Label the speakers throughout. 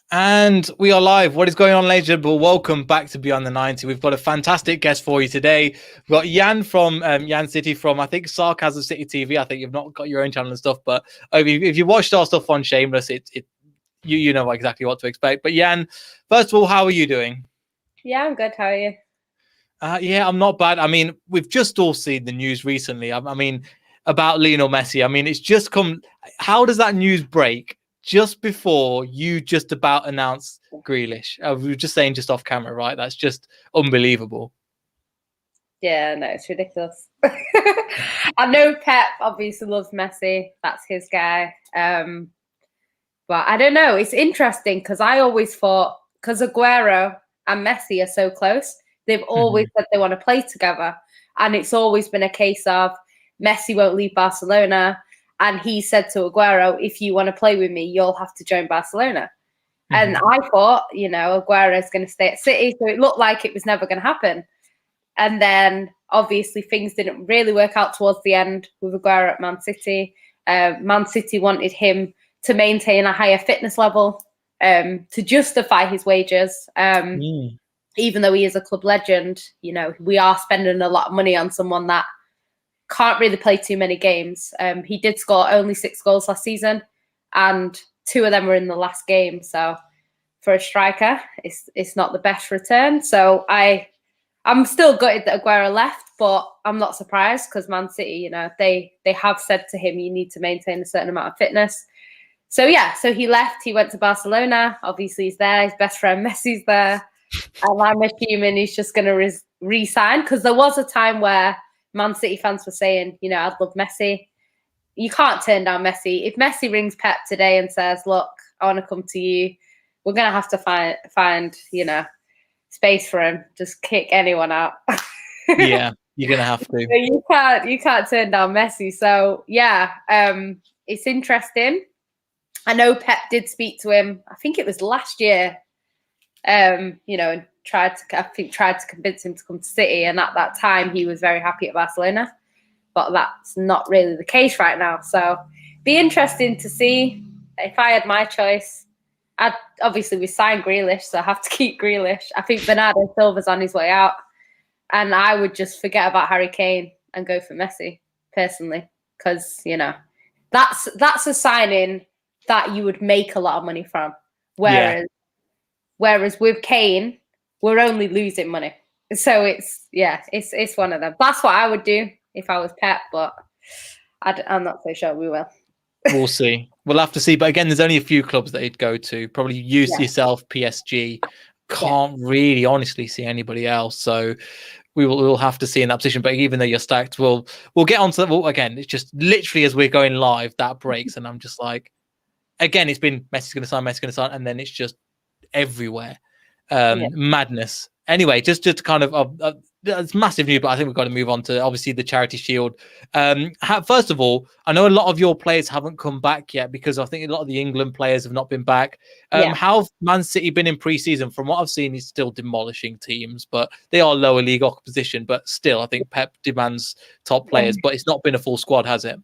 Speaker 1: And we are live. What is going on, ladies and gentlemen? Welcome back to Beyond the 90. We've got a fantastic guest for you today. We've got Yan from YanCity from, I think, Sarcasm City TV. I think you've not got your own channel and stuff, but if you watched our stuff on Shameless, you know exactly what to expect. But Yan, first of all, how are you doing?
Speaker 2: Yeah, I'm good. How are you?
Speaker 1: Yeah, I'm not bad. I mean, we've just all seen the news recently. I mean, about Lionel Messi. I mean, it's just come. How does that news break just before you just about announced Grealish? We were just saying just off camera, right? That's just unbelievable.
Speaker 2: Yeah, no, it's ridiculous. I know Pep obviously loves Messi. That's his guy. But I don't know. It's interesting because I always thought, because Aguero and Messi are so close, they've always said they want to play together. And it's always been a case of Messi won't leave Barcelona. And he said to Aguero, if you want to play with me, you'll have to join Barcelona. And I thought, Aguero is going to stay at City. So it looked like it was never going to happen. And then obviously things didn't really work out towards the end with Aguero at Man City. Man City wanted him to maintain a higher fitness level to justify his wages. Even though he is a club legend, we are spending a lot of money on someone that can't really play too many games. He did score only 6 goals last season, and 2 of them were in the last game. So for a striker, it's not the best return. So I'm still gutted that Aguero left, but I'm not surprised because Man City, they have said to him, you need to maintain a certain amount of fitness. So yeah, so he left. He went to Barcelona. Obviously, he's there. His best friend Messi's there, and I'm assuming he's just going to re-sign because there was a time where Man City fans were saying, I'd love Messi. You can't turn down Messi. If Messi rings Pep today and says, look, I want to come to you, we're going to have to find space for him. Just kick anyone out.
Speaker 1: Yeah, you're going to have to.
Speaker 2: So you can't turn down Messi. So yeah, it's interesting. I know Pep did speak to him. I think it was last year. And tried to convince him to come to City. And at that time, he was very happy at Barcelona. But that's not really the case right now. So be interesting to see. If I had my choice, we signed Grealish, so I have to keep Grealish. I think Bernardo Silva's on his way out. And I would just forget about Harry Kane and go for Messi, personally. Because, that's a signing that you would make a lot of money from. Whereas with Kane, we're only losing money. So it's one of them. That's what I would do if I was Pep, but I'm not so sure we will.
Speaker 1: We'll see. We'll have to see. But again, there's only a few clubs that he'd go to. Probably yourself, PSG. Can't really honestly see anybody else. So we'll have to see in that position. But even though you're stacked, we'll get onto that. Well, again, it's just literally as we're going live, that breaks. And I'm just like, again, it's been Messi's going to sign. And then it's just everywhere. Madness. Anyway, just to kind of it's massive news, but I think we've got to move on to obviously the Charity Shield. First of all, I know a lot of your players haven't come back yet because I think a lot of the England players have not been back. How have Man City been in pre-season? From what I've seen, he's still demolishing teams, but they are lower league opposition. But still, I think Pep demands top players, but it's not been a full squad, has it?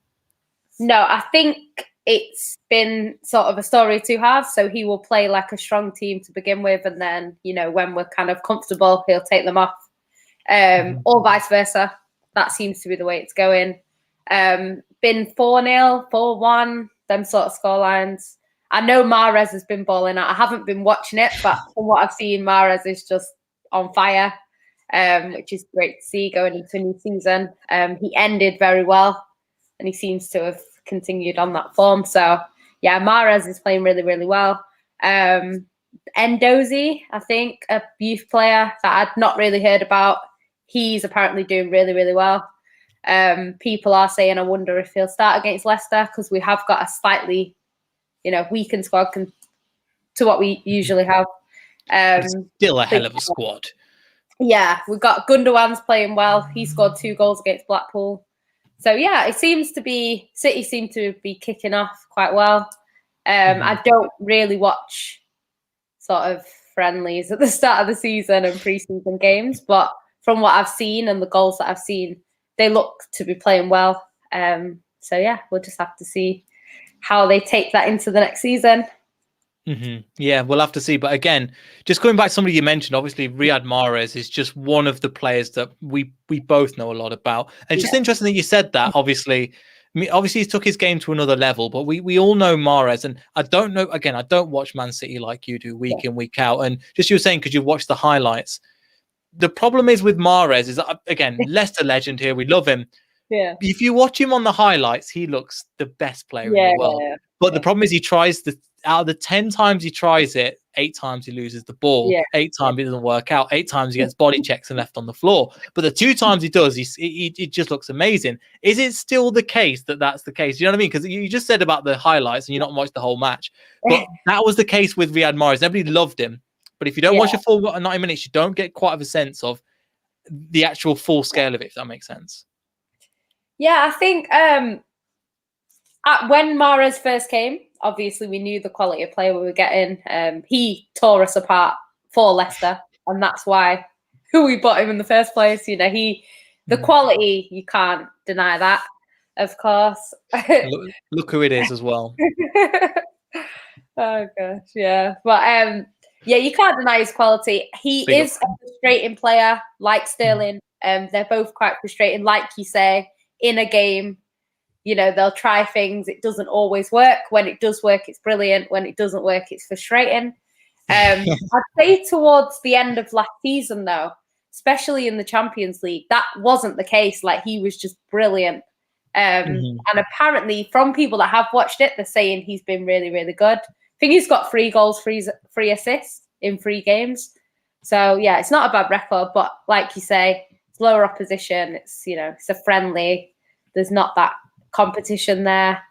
Speaker 2: No, I think it's been sort of a story of 2 halves. So he will play like a strong team to begin with. And then, when we're kind of comfortable, he'll take them off. Or vice versa. That seems to be the way it's going. Been 4-0, 4-1, them sort of scorelines. I know Mahrez has been balling out. I haven't been watching it, but from what I've seen, Mahrez is just on fire, which is great to see going into a new season. He ended very well, and he seems to have continued on that form. So, yeah, Mahrez is playing really, really well. Ndozi, I think, a youth player that I'd not really heard about. He's apparently doing really, really well. People are saying, I wonder if he'll start against Leicester because we have got a slightly, weakened squad to what we usually have.
Speaker 1: Still a hell of a squad.
Speaker 2: Yeah, we've got Gundogan's playing well. He scored 2 goals against Blackpool. So, yeah, City seem to be kicking off quite well. I don't really watch sort of friendlies at the start of the season and pre-season games, but from what I've seen and the goals that I've seen, they look to be playing well. So yeah, we'll just have to see how they take that into the next season.
Speaker 1: Yeah, we'll have to see. But again, just going back to somebody you mentioned, obviously Riyad Mahrez is just one of the players that we both know a lot about. And it's just interesting that you said that. Obviously, I mean, obviously he took his game to another level, but we all know Mahrez. And I don't know, again, I don't watch Man City like you do week in, week out. And just you were saying, because you watch the highlights. The problem is with Mahrez is that, again, Leicester legend here. We love him.
Speaker 2: Yeah.
Speaker 1: If you watch him on the highlights, he looks the best player in the world. But the problem is he tries out of the 10 times he tries it, 8 times he loses the ball, 8 times it doesn't work out, 8 times he gets body checks and left on the floor. But the 2 times he does, he just looks amazing. Is it still the case that that's the case? You know what I mean? Because you just said about the highlights and you're not watched the whole match. But that was the case with Riyad Mahrez. Everybody loved him. But if you don't watch a full 90 minutes, you don't get quite of a sense of the actual full scale of it, if that makes sense.
Speaker 2: Yeah, I think when Mahrez first came, obviously we knew the quality of player we were getting. He tore us apart for Leicester, and that's why we bought him in the first place. You know, the quality, you can't deny that, of course.
Speaker 1: Look who it is as well.
Speaker 2: Oh gosh, yeah. But yeah, you can't deny his quality. He is a frustrating player, like Sterling. They're both quite frustrating, like you say, in a game. You know, they'll try things. It doesn't always work. When it does work, it's brilliant. When it doesn't work, it's frustrating. I'd say towards the end of last season, though, especially in the Champions League, that wasn't the case. Like, he was just brilliant. And apparently, from people that have watched it, they're saying he's been really, really good. I think he's got 3 goals, 3 assists in 3 games. So, yeah, it's not a bad record. But like you say, it's lower opposition. It's, you know, it's a friendly. There's not that competition there.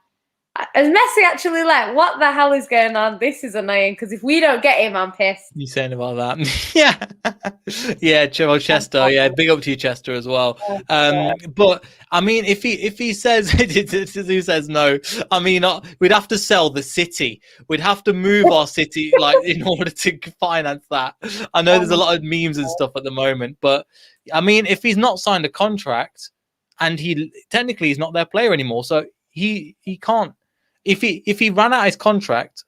Speaker 2: Has Messi actually left? What the hell is going on? This is annoying because if we don't get him, I'm pissed.
Speaker 1: You saying about that? yeah, Chester. Yeah, big up to you, Chester, as well. But I mean, if he says who says no, I mean, we'd have to sell the city. We'd have to move our city in order to finance that. I know there's a lot of memes and stuff at the moment, but I mean, if he's not signed a contract. And technically he's not their player anymore, so he can't. If he ran out his contract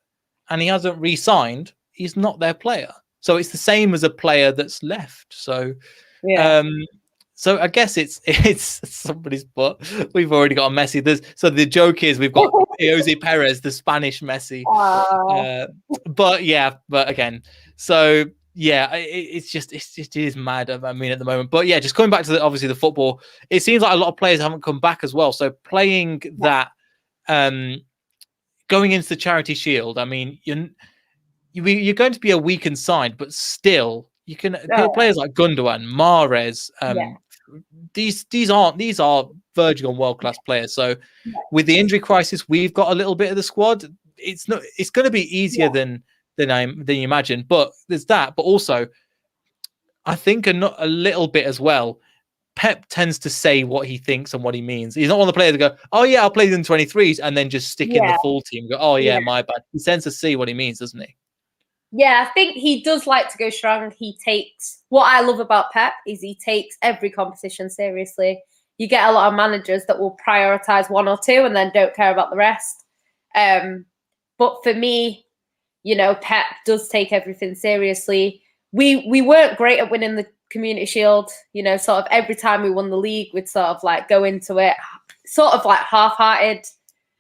Speaker 1: and he hasn't re-signed, he's not their player. So it's the same as a player that's left. So so I guess it's somebody's butt. We've already got a Messi. So the joke is we've got Jose Perez, the Spanish Messi. But again, so. Yeah, it is mad. I mean, at the moment, but yeah, just coming back to obviously the football, it seems like a lot of players haven't come back as well. So playing that, going into the Charity Shield, I mean, you're going to be a weakened side, but still, you can players like Gundogan, Mahrez. These are verging on world class players. So with the injury crisis, we've got a little bit of the squad. It's going to be easier than you imagine, but there's that. But also, I think a little bit as well. Pep tends to say what he thinks and what he means. He's not one of the players that go, "Oh yeah, I'll play in 23s," and then just stick in the full team. Go, "Oh yeah, my bad." He tends to see what he means, doesn't he?
Speaker 2: Yeah, I think he does like to go strong. He takes what I love about Pep is he takes every competition seriously. You get a lot of managers that will prioritize 1 or 2 and then don't care about the rest. But for me, you know, Pep does take everything seriously. We weren't great at winning the Community Shield. You know, sort of every time we won the league, we'd sort of like go into it sort of like half-hearted,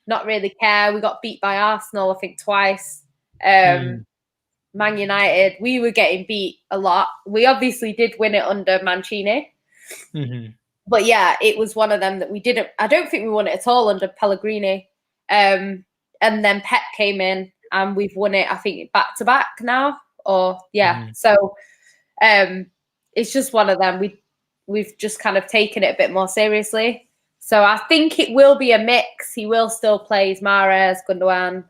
Speaker 2: not really care. We got beat by Arsenal, I think, twice. Man United, we were getting beat a lot. We obviously did win it under Mancini. But yeah, it was one of them that we didn't. I don't think we won it at all under Pellegrini. And then Pep came in. And we've won it, I think, back to back now. So it's just one of them. We've just kind of taken it a bit more seriously. So I think it will be a mix. He will still play Mahrez, Gundogan,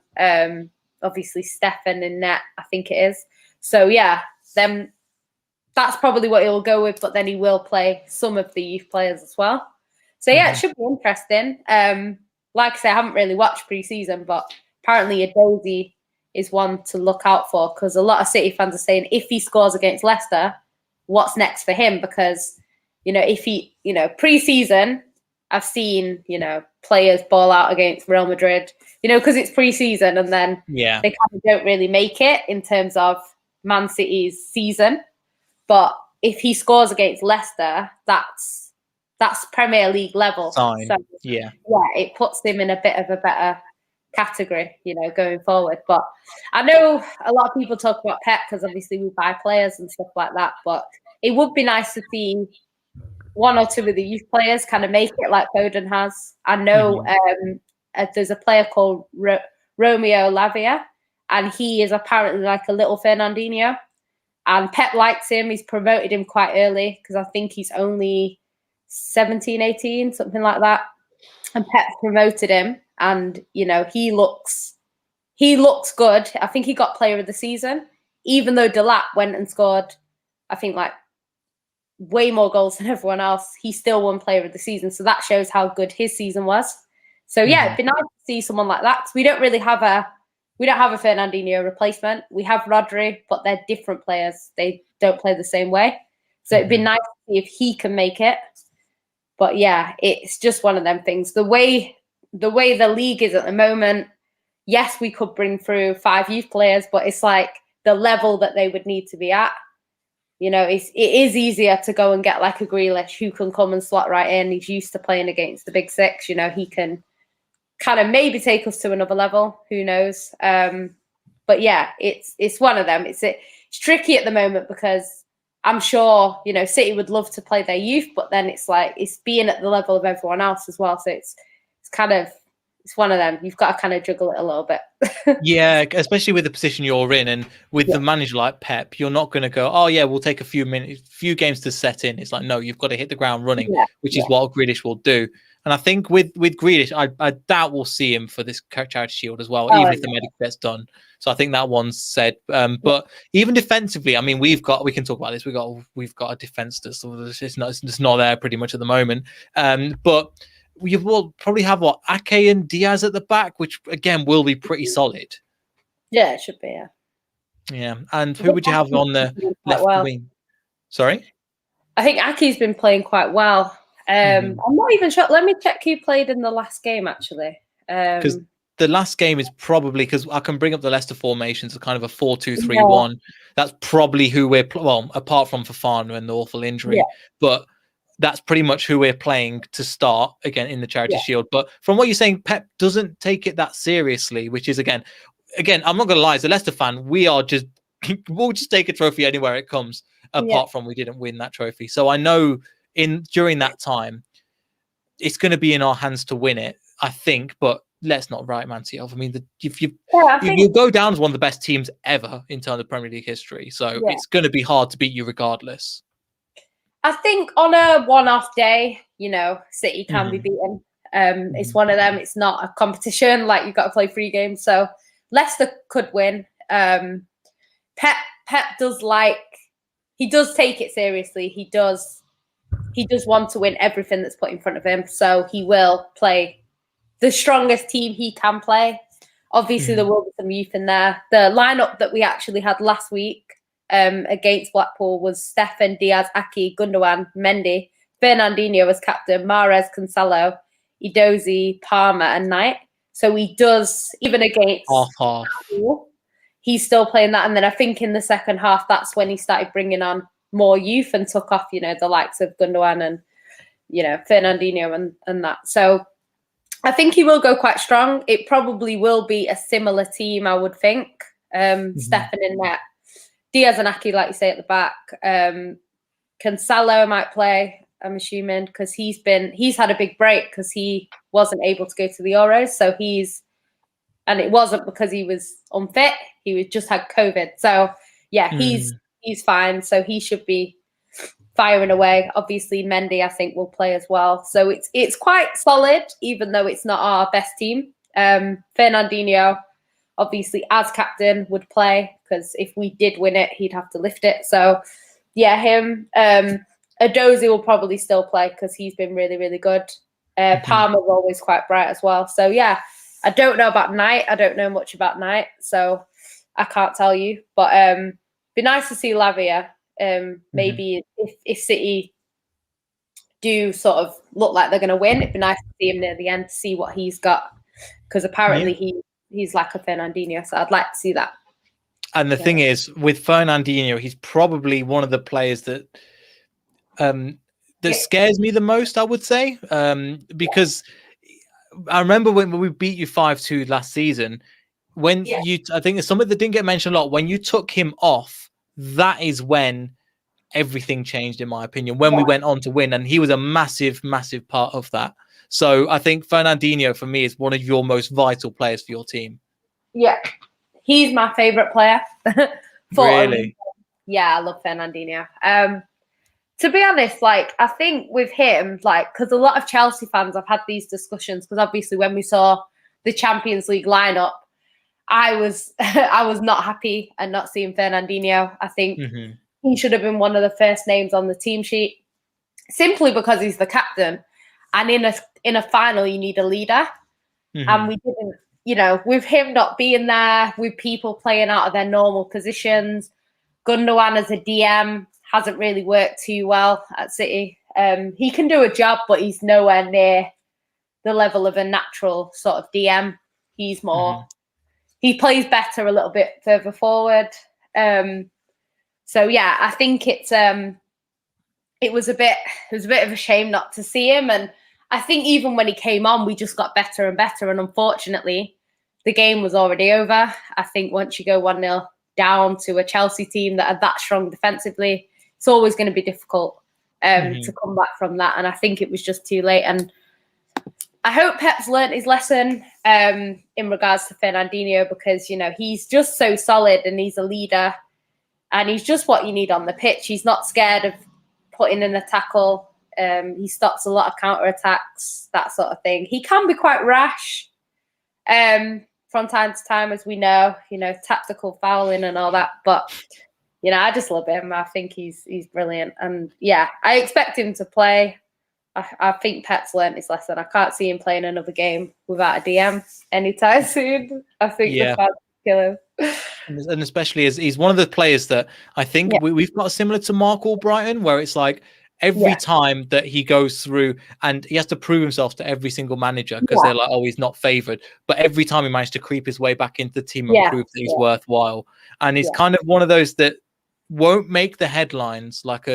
Speaker 2: obviously Stefan in net, I think it is. So yeah, then that's probably what he'll go with. But then he will play some of the youth players as well. So yeah, it should be interesting. Like I say, I haven't really watched pre-season, but apparently Adozi is one to look out for because a lot of City fans are saying if he scores against Leicester, what's next for him? Because, you know, if he, you know, pre-season, I've seen, you know, players ball out against Real Madrid, because it's pre-season and then they kind of don't really make it in terms of Man City's season. But if he scores against Leicester, that's Premier League level.
Speaker 1: Fine.
Speaker 2: So
Speaker 1: yeah,
Speaker 2: it puts him in a bit of a better category, going forward. But I know a lot of people talk about Pep because obviously we buy players and stuff like that. But it would be nice to see one or two of the youth players kind of make it like Foden has. I know there's a player called Romeo Lavia, and he is apparently like a little Fernandinho. And Pep likes him. He's promoted him quite early because I think he's only 17, 18, something like that. And Pep promoted him, and he looks good. I think he got Player of the Season, even though Delap went and scored, I think like way more goals than everyone else. He still won Player of the Season, so that shows how good his season was. So it'd be nice to see someone like that because we don't have a Fernandinho replacement. We have Rodri, but they're different players. They don't play the same way. So it'd be nice to see if he can make it. But it's just one of them things. The way the league is at the moment, yes, we could bring through 5 youth players, but it's like the level that they would need to be at. It is easier to go and get like a Grealish who can come and slot right in. He's used to playing against the big 6. He can kind of maybe take us to another level. Who knows? But it's one of them. It's tricky at the moment because I'm sure, City would love to play their youth, but then it's like it's being at the level of everyone else as well. So it's one of them. You've got to kind of juggle it a little bit.
Speaker 1: Yeah, especially with the position you're in and with the manager like Pep, you're not going to go, oh yeah, we'll take a few games to set in. It's like, no, you've got to hit the ground running, which is what Grealish will do. And I think with Grealish, I doubt we'll see him for this Charity Shield as well, even if the medical gets done. So I think that one's said. But even defensively, I mean, we can talk about this. We've got a defense that's it's not there pretty much at the moment. But we will probably have Ake and Diaz at the back, which again will be pretty solid.
Speaker 2: Yeah, it should be.
Speaker 1: Yeah, and who would you have on the left wing? Sorry,
Speaker 2: I think Ake's been playing quite well. I'm not even sure. Let me check who played in the last game, actually.
Speaker 1: Because the last game is probably, because I can bring up the Leicester formations, a kind of a 4-2-3-1. That's probably who we're apart from Fofana and the awful injury, but that's pretty much who we're playing to start again in the Charity Shield. But from what you're saying, Pep doesn't take it that seriously, which is again, I'm not going to lie, as a Leicester fan, we'll just take a trophy anywhere it comes. Apart from we didn't win that trophy, so I know during that time, it's going to be in our hands to win it, I think. But let's not write Man City off. I mean, if you go down as one of the best teams ever in terms of Premier League history, so it's going to be hard to beat you regardless. I
Speaker 2: think on a one-off day, City can be beaten. It's one of them. It's not a competition. Like, you've got to play 3 games. So Leicester could win. Pep does he does take it seriously. He does want to win everything that's put in front of him. So he will play the strongest team he can play. Obviously, there will be some youth in there. The lineup that we actually had last week against Blackpool was Stefan, Diaz, Ake, Gundogan, Mendy, Fernandinho as captain, Mahrez, Cancelo, Edozie, Palmer, and Knight. So he does, even against
Speaker 1: half.
Speaker 2: He's still playing that. And then I think in the second half, that's when he started bringing on more youth and took off, the likes of Gundogan and, Fernandinho and that. So I think he will go quite strong. It probably will be a similar team, I would think. Stefan in net. Diaz and Ake, like you say, at the back. Cancelo might play, I'm assuming, because he's had a big break because he wasn't able to go to the Euros. So and it wasn't because he was unfit. He just had COVID. So he's fine. So he should be firing away. Obviously, Mendy, I think, will play as well. So it's quite solid, even though it's not our best team. Fernandinho, obviously, as captain, would play because if we did win it, he'd have to lift it. So, him. Edozie will probably still play because he's been really, really good. Palmer's always quite bright as well. So, I don't know about Knight. I don't know much about Knight, so I can't tell you. But be nice to see Lavia. Maybe if City do sort of look like they're going to win. It'd be nice to see him near the end to see what he's got, because apparently he's like a Fernandinho, so I'd like to see that.
Speaker 1: And the thing is, with Fernandinho, he's probably one of the players that scares me the most, I would say, because I remember when we beat you 5-2 last season, when I think it's something that didn't get mentioned a lot, when you took him off, that is when everything changed, in my opinion, when we went on to win, and he was a massive part of that. So I think Fernandinho for me is one of your most vital players for your team.
Speaker 2: Yeah, he's my favorite player.
Speaker 1: Really?
Speaker 2: Yeah, I love Fernandinho. To be honest, like, I think with him, like, because a lot of Chelsea fans have had these discussions, because obviously when we saw the Champions League lineup, I was not happy and not seeing Fernandinho. I think he should have been one of the first names on the team sheet, simply because he's the captain. And in a final, you need a leader. And we didn't, you know, with him not being there, with people playing out of their normal positions, Gundogan as a DM hasn't really worked too well at City. He can do a job, but he's nowhere near the level of a natural sort of DM. He's more, he plays better a little bit further forward. So yeah, I think it was a bit of a shame not to see him. And I think even when he came on, we just got better and better. And unfortunately, the game was already over. I think once you go 1-0 down to a Chelsea team that are that strong defensively, it's always going to be difficult to come back from that. And I think it was just too late. And I hope Pep's learnt his lesson in regards to Fernandinho, because, you know, he's just so solid and he's a leader and he's just what you need on the pitch. He's not scared of putting in a tackle. He stops a lot of counter-attacks, that sort of thing. He can be quite rash from time to time, as we know, you know, tactical fouling and all that. But, you know, I just love him. I think he's brilliant. And, yeah, I expect him to play. I think Pep's learnt his lesson. I can't see him playing another game without a DM anytime soon. I think the fans kill him.
Speaker 1: And especially as he's one of the players that I think we've got similar to Mark Albrighton, where it's like every time that he goes through and he has to prove himself to every single manager, because they're like, oh, he's not favoured. But every time he managed to creep his way back into the team and prove that he's worthwhile. And he's kind of one of those that won't make the headlines like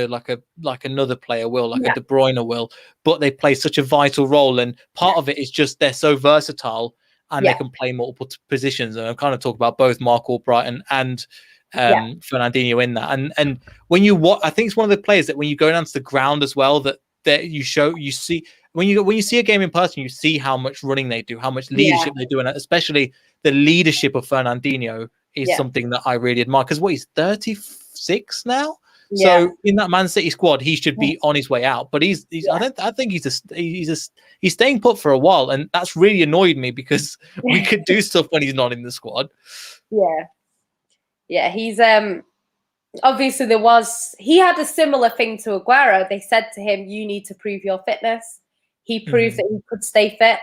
Speaker 1: another player will, like a De Bruyne will, but they play such a vital role. And part of it is just they're so versatile and they can play multiple positions. And I'm kind of talking about both Mark Albrighton and Fernandinho in that. And when you watch, I think it's one of the players that when you go down to the ground as well, that you see when you see a game in person, you see how much running they do, how much leadership they do, and especially the leadership of Fernandinho is something that I really admire. Because he's 36 now. So in that Man City squad, he should be on his way out. But he's I think he's staying put for a while, and that's really annoyed me, because we could do stuff when he's not in the squad.
Speaker 2: Yeah, he's obviously he had a similar thing to Aguero. They said to him, you need to prove your fitness. He proved that he could stay fit,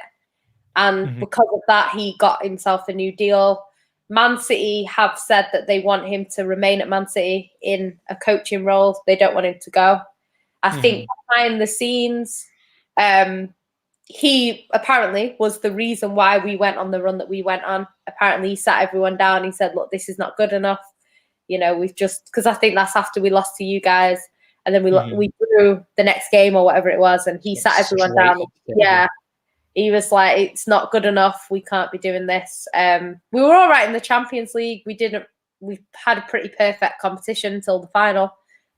Speaker 2: and because of that, he got himself a new deal. Man City have said that they want him to remain at Man City in a coaching role. They don't want him to go. I think behind the scenes, he apparently was the reason why we went on the run that we went on. Apparently, he sat everyone down. He said, look, this is not good enough. You know, we've just, because I think that's after we lost to you guys. And then we drew the next game or whatever it was. And he sat everyone down. He was like, it's not good enough. We can't be doing this. We were all right in the Champions League. We had a pretty perfect competition until the final.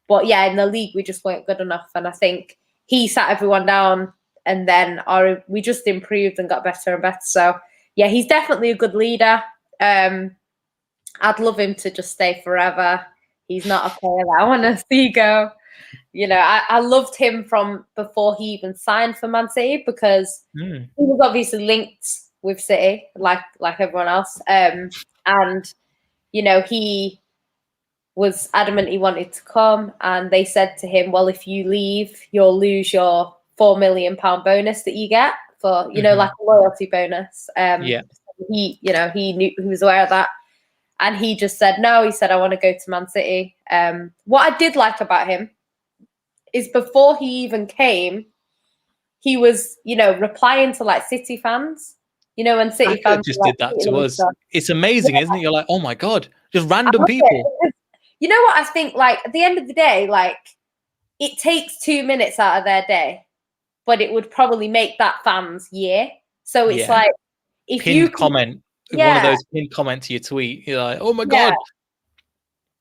Speaker 2: But yeah, in the league, we just weren't good enough. And I think he sat everyone down, and then we just improved and got better and better. So yeah, he's definitely a good leader. I'd love him to just stay forever. He's not a player that I want to see go. You know, I loved him from before he even signed for Man City, because he was obviously linked with City, like everyone else. And, you know, he was adamant he wanted to come, and they said to him, well, if you leave, you'll lose your £4 million bonus that you get for, you know, like a loyalty bonus. He knew, he was aware of that. And he just said, no, he said, I want to go to Man City. What I did like about him is before he even came, he was, replying to like City fans. When City fans
Speaker 1: just
Speaker 2: like,
Speaker 1: did that to us. It's amazing, isn't it? You're like, oh my God, just random people.
Speaker 2: You know what I think? Like at the end of the day, like it takes 2 minutes out of their day, but it would probably make that fan's year. So it's like if
Speaker 1: pinned
Speaker 2: you
Speaker 1: comment, one of those pinned comment to your tweet, you're like, oh my God.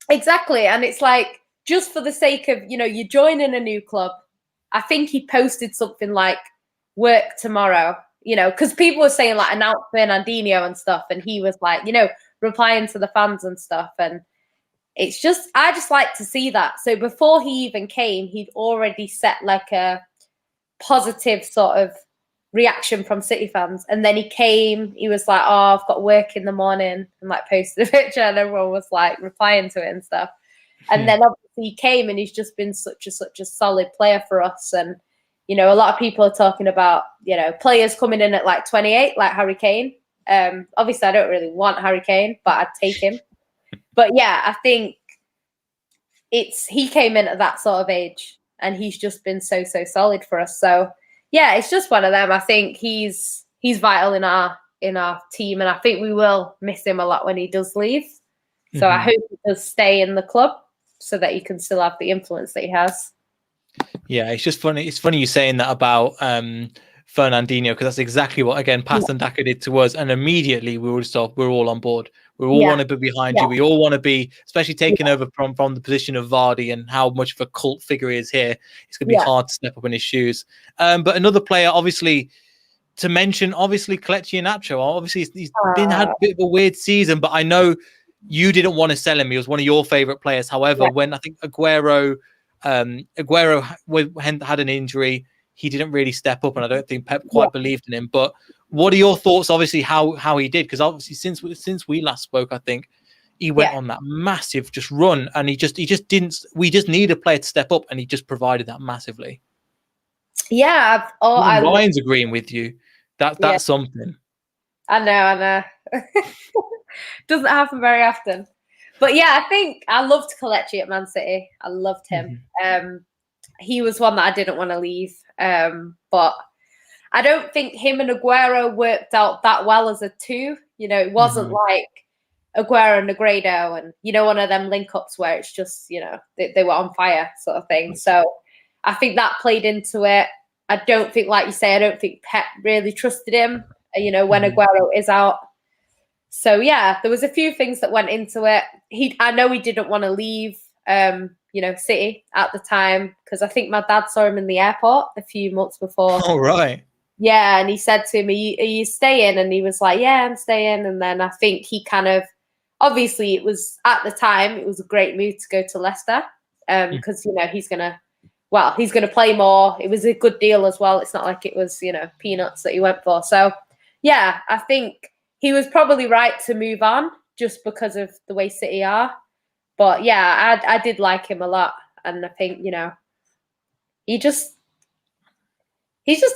Speaker 2: Exactly. And it's like, just for the sake of, you joining a new club, I think he posted something like work tomorrow, because people were saying like announce Fernandinho and stuff. And he was like, replying to the fans and stuff. And it's just, I just like to see that. So before he even came, he'd already set like a positive sort of reaction from City fans. And then he came, he was like, oh, I've got work in the morning, and like posted a picture, and everyone was like replying to it and stuff. And then obviously he came, and he's just been such a solid player for us. And a lot of people are talking about players coming in at like 28, like Harry Kane. Obviously I don't really want Harry Kane, but I'd take him. But yeah, I think he came in at that sort of age, and he's just been so solid for us. So yeah, it's just one of them. I think he's vital in our team, and I think we will miss him a lot when he does leave. So I hope he does stay in the club so that he can still have the influence that he has.
Speaker 1: Yeah, it's just funny. It's funny you saying that about Fernandinho, because that's exactly what, again, Past and Daka did to us. And immediately we're all on board. We all want to be behind you. We all want to be, especially taking over from the position of Vardy and how much of a cult figure he is here. It's going to be hard to step up in his shoes. But another player, obviously, to mention, Kelechi Iheanacho. Obviously, he's had a bit of a weird season, but I know you didn't want to sell him. He was one of your favorite players. However, when I think Aguero had an injury, he didn't really step up, and I don't think Pep quite believed in him. But what are your thoughts, obviously, how he did? Because obviously since we last spoke, I think he went on that massive just run, and he just didn't. We just need a player to step up, and he just provided that massively.
Speaker 2: Yeah,
Speaker 1: Ryan's agreeing with you. That's something.
Speaker 2: I know. Doesn't happen very often. But yeah, I think I loved Kelechi at Man City. I loved him. He was one that I didn't want to leave. But I don't think him and Aguero worked out that well as a two. It wasn't like Aguero and Negredo and, one of them link-ups where it's just, they were on fire sort of thing. So I think that played into it. I don't think, like you say, I don't think Pep really trusted him, when Aguero is out. So yeah, there was a few things that went into it. I know he didn't want to leave, City at the time, because I think my dad saw him in the airport a few months before.
Speaker 1: Oh, right.
Speaker 2: Yeah, and he said to him, are you staying? And he was like, yeah, I'm staying. And then I think he kind of, obviously it was, at the time, it was a great move to go to Leicester, because, he's going to play more. It was a good deal as well. It's not like it was, peanuts that he went for. So yeah, I think he was probably right to move on just because of the way City are. But yeah, I did like him a lot. And I think, he's just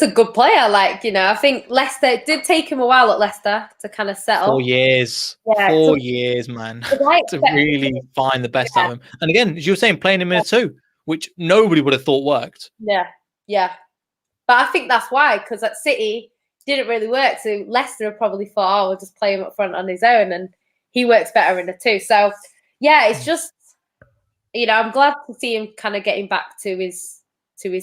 Speaker 2: a good player. Like, I think Leicester, it did take him a while at Leicester to kind of settle.
Speaker 1: 4 years. Yeah, 4 years, man, to really find the best out of him. And again, as you were saying, playing him in a two, which nobody would have thought worked.
Speaker 2: Yeah. But I think that's why, because at City, didn't really work. So Leicester have probably thought, we'll just play him up front on his own, and he works better in a two. So yeah, it's just, I'm glad to see him kind of getting back to his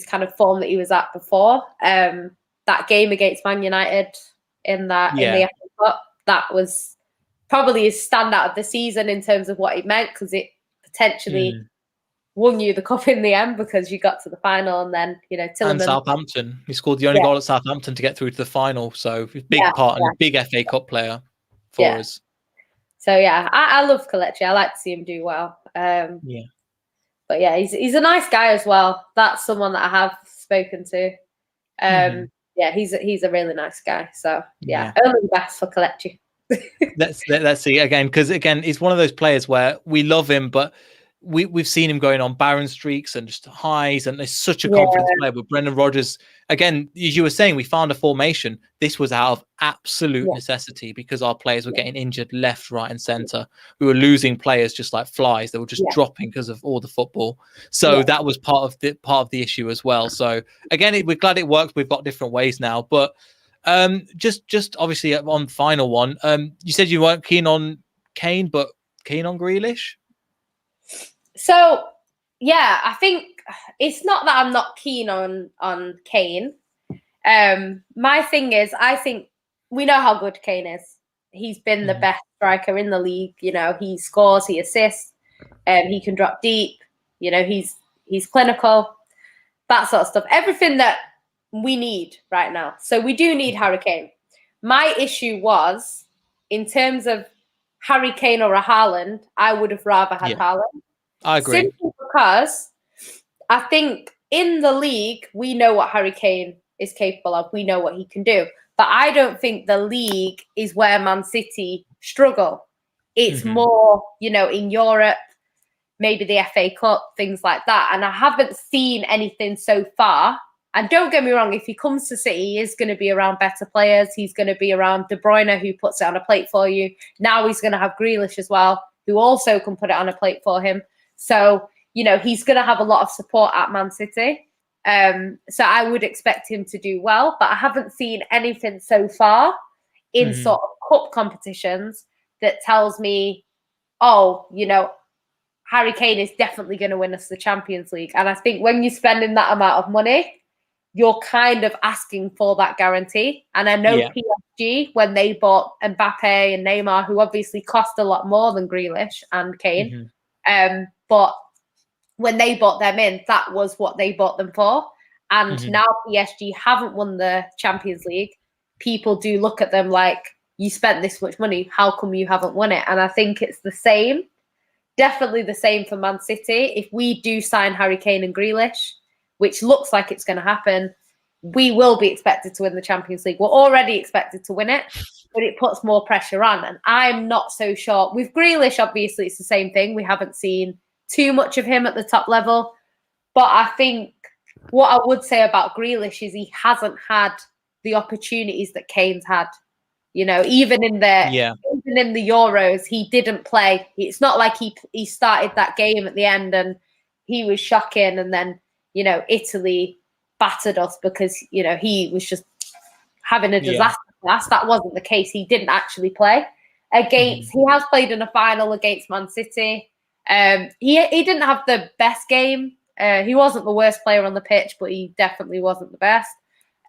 Speaker 2: kind of form that he was at before. That game against Man United in the FA Cup, that was probably his standout of the season in terms of what it meant, because it potentially won you the cup in the end, because you got to the final, and then Tielemans.
Speaker 1: And Southampton, he scored the only goal at Southampton to get through to the final. So big part and a big FA Cup player for us.
Speaker 2: So yeah, I love Kelechi. I like to see him do well. But yeah, he's a nice guy as well. That's someone that I have spoken to. Yeah, he's a really nice guy. So yeah. Only the best for Kelechi.
Speaker 1: Let's see again, because again, he's one of those players where we love him, but we've seen him going on barren streaks and just highs, and there's such a confidence player. But Brendan Rodgers, again, as you were saying, we found a formation. This was out of absolute necessity because our players were getting injured left, right, and centre. We were losing players just like flies. They were just dropping because of all the football. So that was part of the issue as well. So again, we're glad it worked. We've got different ways now, but just obviously on the final one, you said you weren't keen on Kane, but keen on Grealish.
Speaker 2: So, yeah, I think it's not that I'm not keen on Kane. My thing is, I think we know how good Kane is. He's been the best striker in the league. You know, he scores, he assists, he can drop deep. You know, he's clinical, that sort of stuff. Everything that we need right now. So we do need Harry Kane. My issue was, in terms of Harry Kane or a Haaland, I would have rather had Haaland.
Speaker 1: I agree.
Speaker 2: Simply because I think in the league, we know what Harry Kane is capable of. We know what he can do. But I don't think the league is where Man City struggle. It's more, you know, in Europe, maybe the FA Cup, things like that. And I haven't seen anything so far. And don't get me wrong, if he comes to City, he is going to be around better players. He's going to be around De Bruyne, who puts it on a plate for you. Now he's going to have Grealish as well, who also can put it on a plate for him. So, you know, he's going to have a lot of support at Man City. So I would expect him to do well, but I haven't seen anything so far in sort of cup competitions that tells me, oh, you know, Harry Kane is definitely going to win us the Champions League. And I think when you're spending that amount of money, you're kind of asking for that guarantee. And I know PSG, when they bought Mbappe and Neymar, who obviously cost a lot more than Grealish and Kane, but when they bought them in, that was what they bought them for. And now PSG haven't won the Champions League. People do look at them like, you spent this much money, how come you haven't won it? And I think it's the same, definitely the same for Man City. If we do sign Harry Kane and Grealish, which looks like it's going to happen, we will be expected to win the Champions League. We're already expected to win it, but it puts more pressure on. And I'm not so sure. With Grealish, obviously, it's the same thing. We haven't seen too much of him at the top level. But I think what I would say about Grealish is he hasn't had the opportunities that Kane's had. You know, even in the Euros, he didn't play. It's not like he started that game at the end and he was shocking, and then, you know, Italy battered us because, you know, he was just having a disaster class. That wasn't the case. He didn't actually play against. He has played in a final against Man City. He didn't have the best game. He wasn't the worst player on the pitch, but he definitely wasn't the best.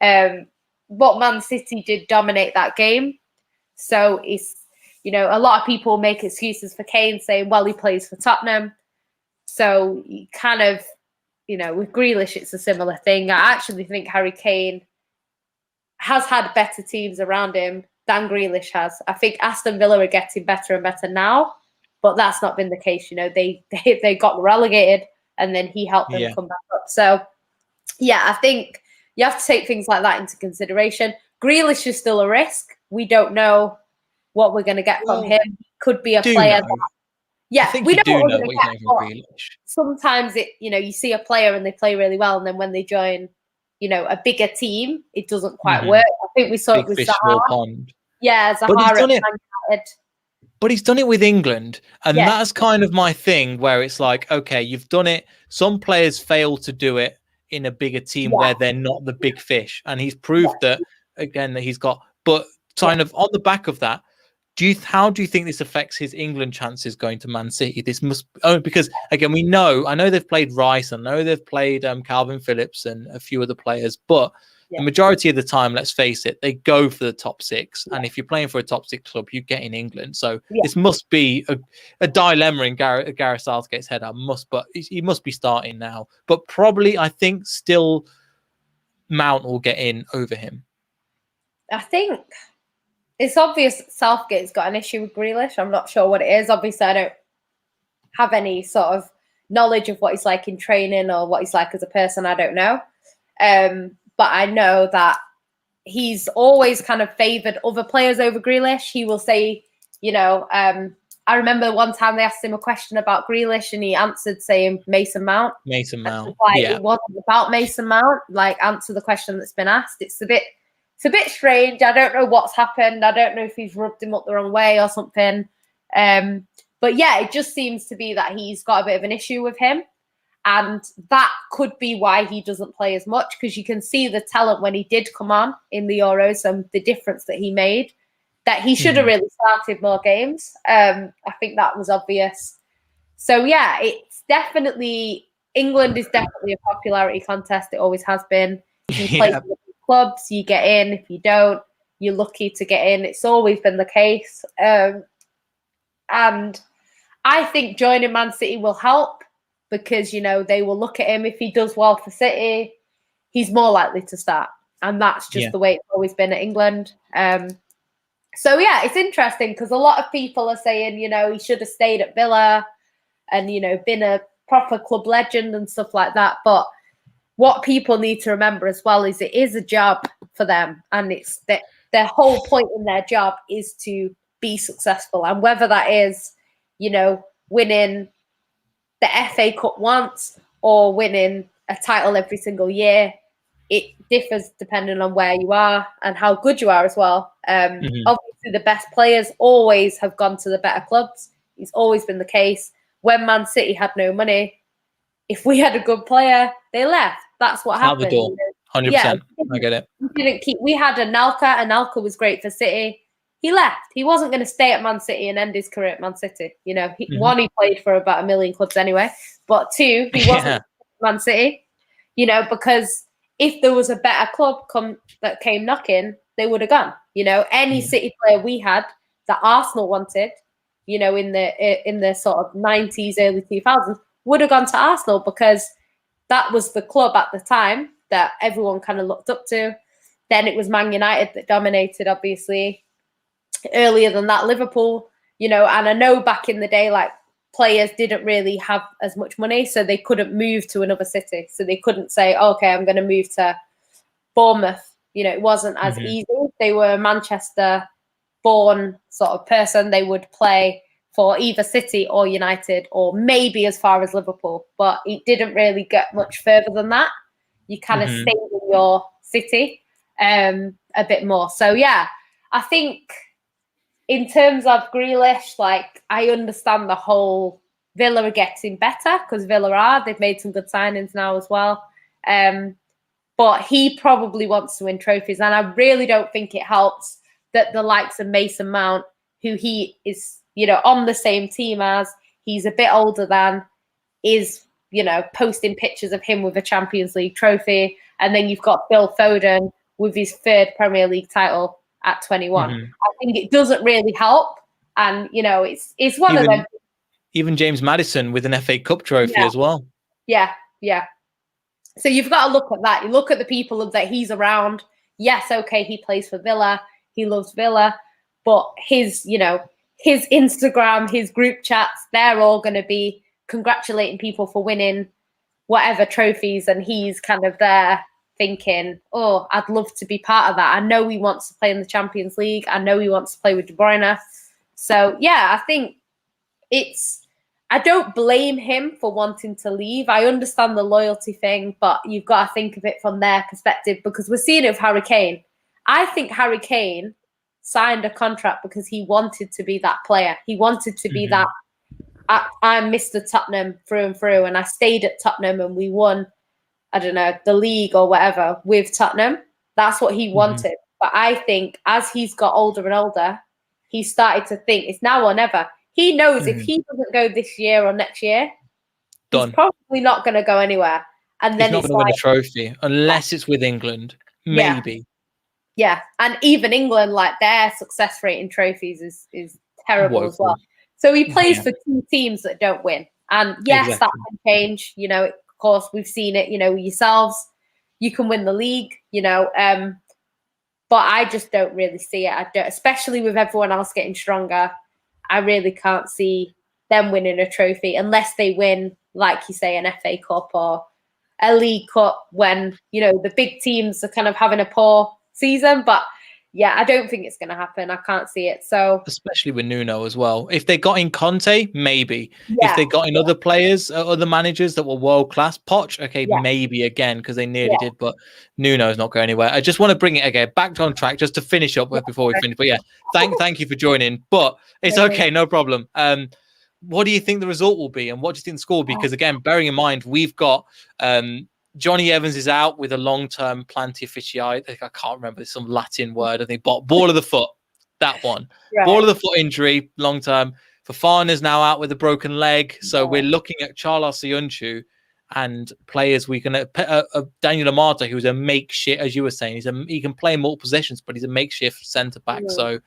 Speaker 2: But Man City did dominate that game. So it's, you know, a lot of people make excuses for Kane, saying, well, he plays for Tottenham. So you kind of, you know, with Grealish, it's a similar thing. I actually think Harry Kane has had better teams around him than Grealish has. I think Aston Villa are getting better and better now, but that's not been the case. You know, they got relegated and then he helped them come back up. So, yeah, I think you have to take things like that into consideration. Grealish is still a risk. We don't know what we're going to get from him. Could be a player. We don't know what we're going to get from Grealish. Sometimes you see a player and they play really well, and then when they join, you know, a bigger team, it doesn't quite work. I think we saw it with Zaha. Yeah, Zaha at Man United.
Speaker 1: But he's done it with England, and that's kind of my thing, where it's like, okay, you've done it. Some players fail to do it in a bigger team where they're not the big fish, and he's proved that again that he's got. But kind of on the back of that, how do you think this affects his England chances going to Man City? This must because again I know they've played Rice, I know they've played Calvin Phillips and a few other players, but the majority of the time, let's face it, they go for the top six. And if you're playing for a top six club, you get in England. So this must be a dilemma in Gareth Southgate's head. But he must be starting now. But probably, I think, still Mount will get in over him.
Speaker 2: I think it's obvious Southgate's got an issue with Grealish. I'm not sure what it is. Obviously, I don't have any sort of knowledge of what he's like in training or what he's like as a person. I don't know. But I know that he's always kind of favoured other players over Grealish. He will say, you know, I I remember one time they asked him a question about Grealish and he answered saying Mason Mount.
Speaker 1: Mason Mount.
Speaker 2: Like,
Speaker 1: Yeah.
Speaker 2: it wasn't about Mason Mount. Like, answer the question that's been asked. It's a bit strange. I don't know what's happened. I don't know if he's rubbed him up the wrong way or something. But yeah, it just seems to be that he's got a bit of an issue with him. And that could be why he doesn't play as much, because you can see the talent when he did come on in the Euros and the difference that he made, that he should have really started more games. I think that was obvious. So yeah, it's definitely, England is definitely a popularity contest. It always has been. If you play for the clubs, you get in. If you don't, you're lucky to get in. It's always been the case. And I think joining Man City will help, because, you know, they will look at him. If he does well for City, he's more likely to start. And that's just the way it's always been at England. So, yeah, it's interesting because a lot of people are saying, you know, he should have stayed at Villa and, you know, been a proper club legend and stuff like that. But what people need to remember as well is it is a job for them. And it's that their whole point in their job is to be successful. And whether that is, you know, winning the FA Cup once or winning a title every single year, it differs depending on where you are and how good you are as well. Obviously, the best players always have gone to the better clubs. It's always been the case. When Man City had no money, if we had a good player, they left. That's what happened.
Speaker 1: Out the door. 100%. Yeah, I get it.
Speaker 2: We had Anelka. Anelka was great for City. He left. He wasn't going to stay at Man City and end his career at Man City. You know, one, he played for about 1 million clubs anyway. But two, he wasn't at Man City. You know, because if there was a better club that came knocking, they would have gone. You know, any City player we had that Arsenal wanted, you know, in the sort of 90s, early 2000s, would have gone to Arsenal, because that was the club at the time that everyone kind of looked up to. Then it was Man United that dominated, obviously. Earlier than that, Liverpool, you know, and I know back in the day, like, players didn't really have as much money, so they couldn't move to another city. So they couldn't say, okay, I'm going to move to Bournemouth. You know, it wasn't as easy. They were a Manchester-born sort of person. They would play for either City or United, or maybe as far as Liverpool, but it didn't really get much further than that. You kind of stayed in your city a bit more. So, yeah, I think in terms of Grealish, like, I understand the whole Villa are getting better, because Villa are. They've made some good signings now as well. But he probably wants to win trophies. And I really don't think it helps that the likes of Mason Mount, who he is, you know, on the same team as, he's a bit older than, is, you know, posting pictures of him with a Champions League trophy. And then you've got Phil Foden with his 3rd Premier League title at 21. I think it doesn't really help. And, you know, it's one of them.
Speaker 1: Even James Maddison with an FA Cup trophy as well. Yeah.
Speaker 2: So you've got to look at that. You look at the people that he's around. Yes, okay, he plays for Villa. He loves Villa. But his, you know, his Instagram, his group chats, they're all going to be congratulating people for winning whatever trophies. And he's kind of there thinking, oh, I'd love to be part of that. I know he wants to play in the Champions League. I know he wants to play with De Bruyne. So, yeah, I think I don't blame him for wanting to leave. I understand the loyalty thing, but you've got to think of it from their perspective, because we're seeing it with Harry Kane. I think Harry Kane signed a contract because he wanted to be that player. He wanted to be that, I'm Mr. Tottenham through and through, and I stayed at Tottenham and we won, I don't know, the league or whatever with Tottenham. That's what he wanted. But I think as he's got older and older, he started to think it's now or never. He knows if he doesn't go this year or next year, he's probably not going to go anywhere. And then
Speaker 1: he's not going to win a trophy unless it's with England. Maybe.
Speaker 2: Yeah. And even England, like, their success rate in trophies is terrible as well. So he plays for 2 teams that don't win. And yes, that can change. You know, of course, we've seen it, you know, yourselves. You can win the league, you know. But I just don't really see it. I don't, especially with everyone else getting stronger. I really can't see them winning a trophy unless they win, like you say, an FA Cup or a League Cup, when, you know, the big teams are kind of having a poor season. But yeah, I don't think it's going to happen. I can't see it. So
Speaker 1: especially with Nuno as well. If they got in Conte, maybe. If
Speaker 2: yeah,
Speaker 1: they got in other players, other managers that were world class, Poch, okay,
Speaker 2: yeah,
Speaker 1: maybe again because they nearly
Speaker 2: yeah,
Speaker 1: did. But Nuno's not going anywhere. I just want to bring it again back on track just to finish up with before we finish. But yeah, thank you for joining. But it's okay, no problem. What do you think the result will be, and what do you think the score will be? Because again, bearing in mind we've got Johnny Evans is out with a long-term plantar fasciitis. I can't remember some Latin word. I think ball of the foot. That one.
Speaker 2: right.
Speaker 1: Ball of the foot injury, long-term. Fofana's now out with a broken leg. So we're looking at Charles Sionchu and players we can Daniel Amata, who's a makeshift, as you were saying, he can play multiple positions, but he's a makeshift centre back. So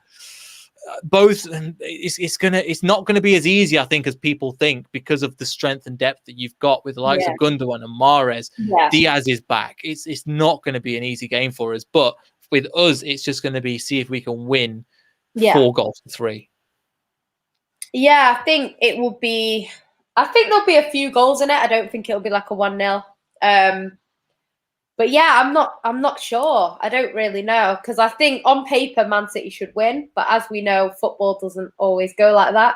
Speaker 1: both, it's not gonna be as easy, I think, as people think, because of the strength and depth that you've got with the likes of Gundogan and Mahrez. Diaz is back. It's not going to be an easy game for us, but with us, it's just going to be see if we can win 4-3.
Speaker 2: Yeah, I think it will be. I think there'll be a few goals in it. I don't think it'll be like a 1-0. But yeah, I'm not sure. I don't really know, because I think on paper Man City should win, but as we know, football doesn't always go like that,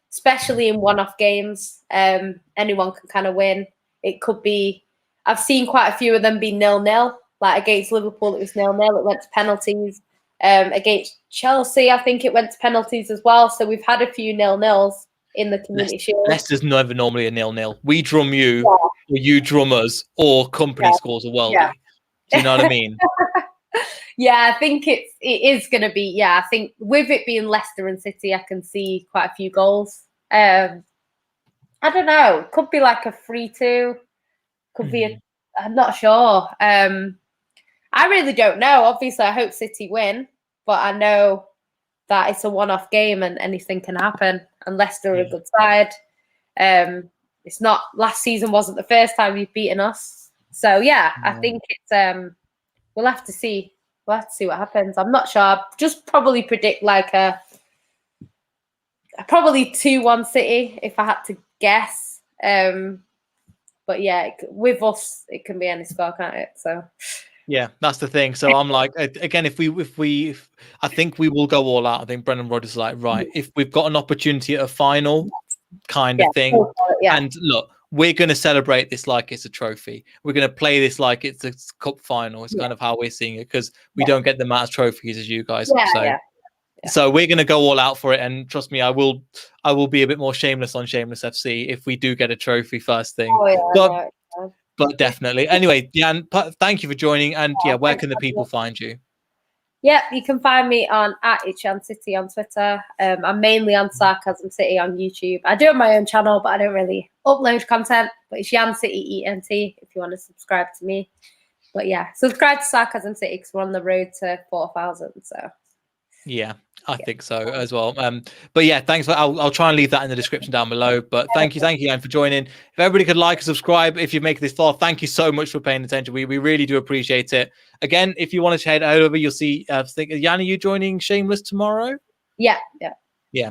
Speaker 2: especially in one-off games. Anyone can kind of win. It could be. I've seen quite a few of them be 0-0. Like against Liverpool, it was 0-0. It went to penalties. Against Chelsea, I think it went to penalties as well. So we've had a few 0-0s in the Community Shield.
Speaker 1: Leicester's never normally a 0-0. We drum you, or you drum us, or company scores a worldie. Do you know what I mean?
Speaker 2: Yeah, I think it is going to be. Yeah, I think with it being Leicester and City, I can see quite a few goals. I don't know. Could be like a 3-2. Could be a. I'm not sure. I really don't know. Obviously, I hope City win, but I know that it's a one-off game and anything can happen. And Leicester are a good side. It's not. Last season wasn't the first time you've beaten us. So yeah, I think it's. We'll have to see. We'll have to see what happens. I'm not sure. I'll just probably predict like a probably 2-1 City if I had to guess. But yeah, with us, it can be any score, can't it? So.
Speaker 1: Yeah, that's the thing. So I'm like, again, if I think we will go all out. I think Brendan Rodgers is like, right, if we've got an opportunity at a final kind of thing, and look, we're going to celebrate this like it's a trophy. We're going to play this like it's a cup final. It's kind of how we're seeing it, because we don't get them as trophies as you guys. So we're going to go all out for it. And trust me, I will be a bit more shameless on Shameless FC if we do get a trophy first thing. But definitely. Anyway, Yan, thank you for joining. And where can the people find you?
Speaker 2: Yeah, you can find me on @YanCity on Twitter. I'm mainly on Sarcasm City on YouTube. I do have my own channel, but I don't really upload content. But it's YanCity ENT if you want to subscribe to me. But yeah, subscribe to Sarcasm City because we're on the road to 4,000. So
Speaker 1: yeah. I think so as well. But yeah, thanks. I'll try and leave that in the description down below. But thank you, Yan, for joining. If everybody could like and subscribe, if you make this far, thank you so much for paying attention. We really do appreciate it. Again, if you want to head over, you'll see. Yan, are you joining Shameless tomorrow?
Speaker 2: Yeah.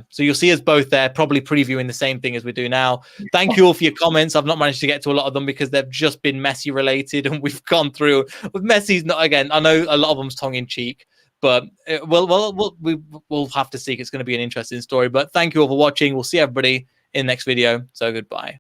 Speaker 1: So you'll see us both there, probably previewing the same thing as we do now. Thank you all for your comments. I've not managed to get to a lot of them because they've just been Messi related, and we've gone through with Messi's. Not again. I know a lot of them's tongue in cheek. But we'll have to see. It's going to be an interesting story. But thank you all for watching. We'll see everybody in the next video. So goodbye.